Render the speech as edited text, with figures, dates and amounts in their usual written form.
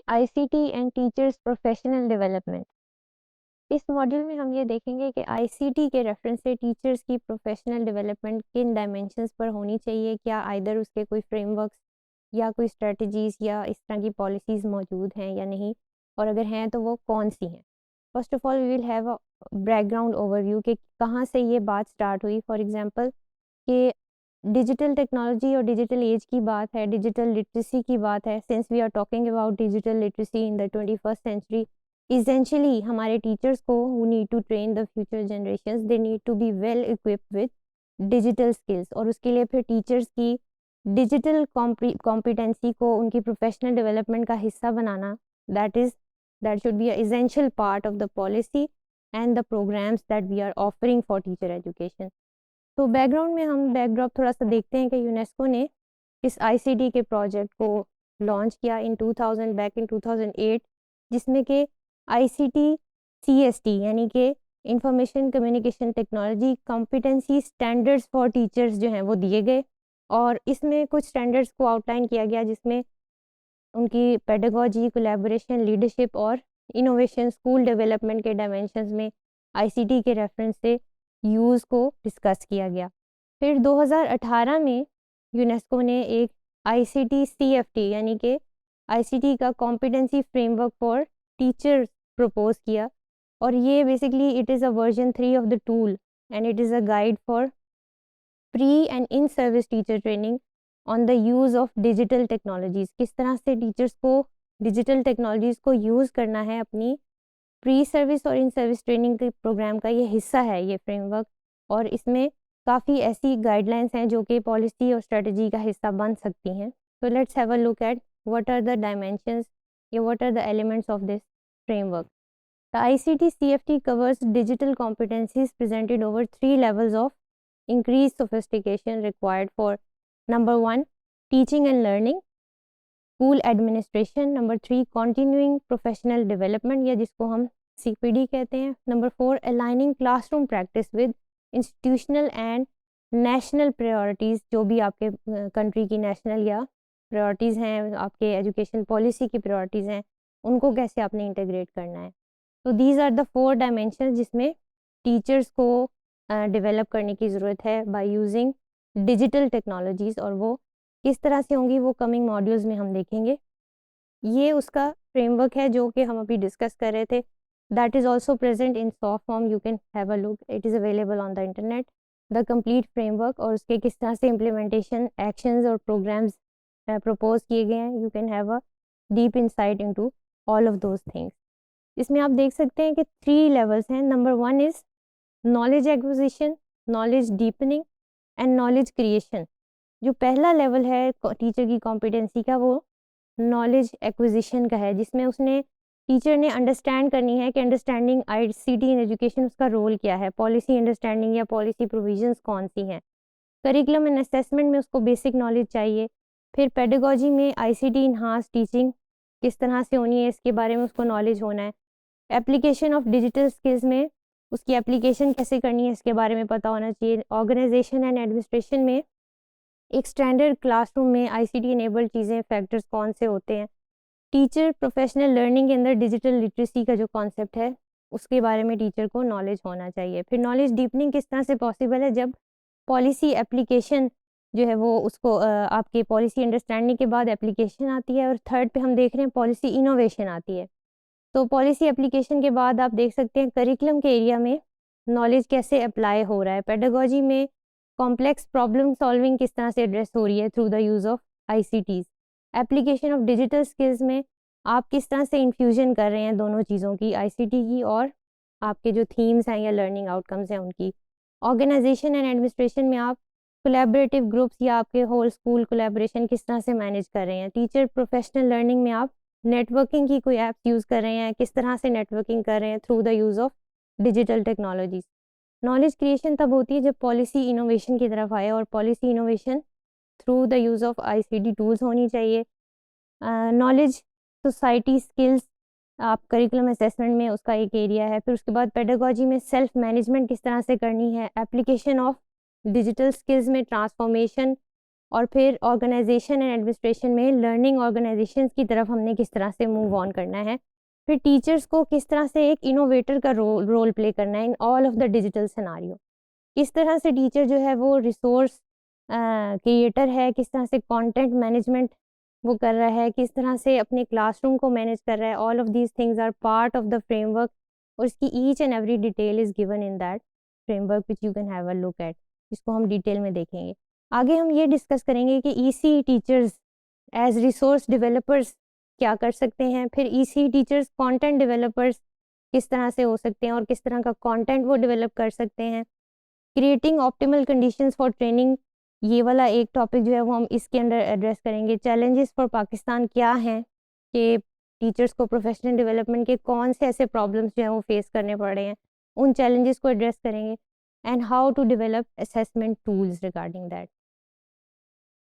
ICT and teachers professional development. इस module में हम ये देखेंगे कि आईसीटी के रेफरेंस से टीचर्स की प्रोफेशनल डेवलपमेंट किन डायमेंशंस पर होनी चाहिए, क्या आइदर उसके कोई फ्रेमवर्क्स या कोई स्ट्रेटजीज या इस तरह की पॉलिसीज़ मौजूद हैं या नहीं, और अगर हैं तो वो कौन सी हैं। First of all we will have a background overview कि कहाँ से ये बात स्टार्ट हुई। फॉर एग्जांपल कि डिजिटल टेक्नोलॉजी और डिजिटल एज की बात है, डिजिटल लिटरेसी की बात है। Since we are talking about digital literacy in the 21st century, essentially हमारे टीचर्स को who need to train the future generations, they need to be well equipped with digital skills. और उसके लिए फिर teachers की डिजिटल कॉम्पिटेंसी को उनकी professional development का हिस्सा बनाना, that should be essential part of the policy and the programmes that we are offering for teacher education. तो बैकग्राउंड में हम बैकड्रॉप थोड़ा सा देखते हैं कि यूनेस्को ने इस आईसीटी के प्रोजेक्ट को लॉन्च किया इन 2000 बैक इन 2008, जिसमें कि आईसीटी सीएसटी यानी कि information communication technology competency standards for teachers जो हैं वो दिए गए। और इसमें कुछ स्टैंडर्ड्स को आउटलाइन किया गया जिसमें उनकी पेडागोजी, कोलैबोरेशन, लीडरशिप और इनोवेशन, स्कूल डेवलपमेंट के डायमेंशंस में आईसीटी के रेफरेंस से यूज़ को डिस्कस किया गया। फिर 2018 में यूनेस्को ने एक आईसीटी सीएफटी यानी कि आईसीटी का competency framework for teachers propose किया। और ये basically it is a version 3 of the tool and it is a guide for pre and in service teacher training on the use of digital technologies. किस तरह से teachers को digital technologies को use करना है अपनी प्री सर्विस और in service training के प्रोग्राम का ये हिस्सा है ये फ्रेमवर्क। और इसमें काफ़ी ऐसी गाइडलाइंस हैं जो कि पॉलिसी और स्ट्रेटजी का हिस्सा बन सकती हैं। तो let's have a look at what are the dimensions या what are the elements of this framework. The ICT CFT covers digital competencies presented over 3 levels of increased sophistication required for number 1 teaching and learning, school administration, number 3 continuing professional development या जिसको हम CPD कहते हैं, number 4 aligning classroom practice with institutional and national priorities, जो भी आपके country की national या प्रायोरिटीज़ हैं, आपके एजुकेशन पॉलिसी की प्रायोरिटीज़ हैं, उनको कैसे आपने इंटीग्रेट करना है। तो दीज आर द 4 डायमेंशन जिसमें टीचर्स को डेवलप करने की ज़रूरत है बाय यूजिंग डिजिटल टेक्नोलॉजीज़, और वो किस तरह से होंगी वो कमिंग मॉड्यूल्स में हम देखेंगे। ये उसका फ्रेमवर्क है जो कि हम अभी डिस्कस कर रहे थे। That is also present in soft form, you can have a look, it is available on the internet, the complete framework और उसके किस तरह से इम्प्लीमेंटेशन एक्शंस और प्रोग्राम्स प्रपोज किए गए हैं। You can have a deep insight into all of those things. इसमें आप देख सकते हैं कि 3 लेवल्स हैं। Number 1 is knowledge acquisition, knowledge deepening and knowledge creation. जो पहला लेवल है टीचर की कॉम्पिटेंसी का वो नॉलेज एक्विजिशन का है, जिसमें उसने टीचर ने अंडरस्टैंड करनी है कि अंडरस्टैंडिंग आईसीटी इन एजुकेशन उसका रोल क्या है, पॉलिसी अंडरस्टैंडिंग या पॉलिसी प्रोविजंस कौन सी हैं, करिकुलम एंड असेसमेंट में उसको बेसिक नॉलेज चाहिए। फिर पेडागोजी में आईसीटी इन्हांस टीचिंग किस तरह से होनी है इसके बारे में उसको नॉलेज होना है। एप्लीकेशन ऑफ डिजिटल स्किल्स में उसकी एप्लीकेशन कैसे करनी है इसके बारे में पता होना चाहिए। ऑर्गेनाइजेशन एंड एडमिनिस्ट्रेशन में एक स्टैंडर्ड क्लासरूम में आईसीटी इनेबल्ड चीज़ें, फैक्टर्स कौन से होते हैं। टीचर प्रोफेशनल लर्निंग के अंदर डिजिटल लिटरेसी का जो कॉन्सेप्ट है उसके बारे में टीचर को नॉलेज होना चाहिए। फिर नॉलेज डीपनिंग किस तरह से पॉसिबल है, जब पॉलिसी एप्लीकेशन जो है वो उसको आपके पॉलिसी अंडरस्टैंडिंग के बाद एप्लीकेशन आती है। और थर्ड पे हम देख रहे हैं पॉलिसी इनोवेशन आती है। तो पॉलिसी एप्लीकेशन के बाद आप देख सकते हैं करिकुलम के एरिया में नॉलेज कैसे अप्लाई हो रहा है, पेडागोजी में कॉम्प्लेक्स प्रॉब्लम सॉल्विंग किस तरह से एड्रेस हो रही है through the use of ICTs. Application of digital skills में आप किस तरह से इन्फ्यूजन कर रहे हैं दोनों चीज़ों की, आईसीटी की और आपके जो थीम्स हैं या लर्निंग आउटकम्स हैं उनकी। ऑर्गेनाइजेशन एंड एडमिनिस्ट्रेशन में आप कोलैबोरेटिव ग्रुप्स या आपके होल स्कूल कोलैबोरेशन किस तरह से मैनेज कर रहे हैं। टीचर प्रोफेशनल लर्निंग में आप नेटवर्किंग की कोई ऐप्स यूज़ कर रहे हैं, किस तरह से नेटवर्किंग कर रहे हैं through the use of digital technologies. Knowledge creation तब होती है जब पॉलिसी इनोवेशन की तरफ आए, और policy innovation through the use of ICT tools होनी चाहिए। नॉलेज सोसाइटी स्किल्स आप करिकुलम असेसमेंट में उसका एक एरिया है। फिर उसके बाद पेडागोजी में सेल्फ मैनेजमेंट किस तरह से करनी है। एप्लीकेशन ऑफ डिजिटल स्किल्स में ट्रांसफॉर्मेशन और फिर ऑर्गेनाइजेशन एंड एडमिनिस्ट्रेशन में लर्निंग ऑर्गेनाइजेशंस की तरफ हमने किस तरह से मूव ऑन करना है। फिर टीचर्स को किस तरह से एक इनोवेटर का रोल प्ले करना है in all of the digital scenario. किस तरह से टीचर जो है वो रिसोर्स क्रिएटर है, किस तरह से कंटेंट मैनेजमेंट वो कर रहा है, किस तरह से अपने क्लासरूम को मैनेज कर रहा है। All of these things are part of the framework और इसकी each and every detail is given in that framework which you can have a look at. इसको हम डिटेल में देखेंगे। आगे हम ये डिस्कस करेंगे कि EC teachers as resource developers क्या कर सकते हैं। फिर ईसी टीचर्स कंटेंट डेवलपर्स किस तरह से हो सकते हैं और किस तरह का कंटेंट वो डेवलप कर सकते हैं। Creating optimal conditions for training, ये वाला एक टॉपिक जो है वो हम इसके अंदर एड्रेस करेंगे। चैलेंजेस फॉर पाकिस्तान क्या हैं कि टीचर्स को प्रोफेशनल डेवलपमेंट के कौन से ऐसे प्रॉब्लम्स जो हैं वो फेस करने पड़ रहे हैं, उन चैलेंजेस को एड्रेस करेंगे। And how to develop assessment tools regarding that.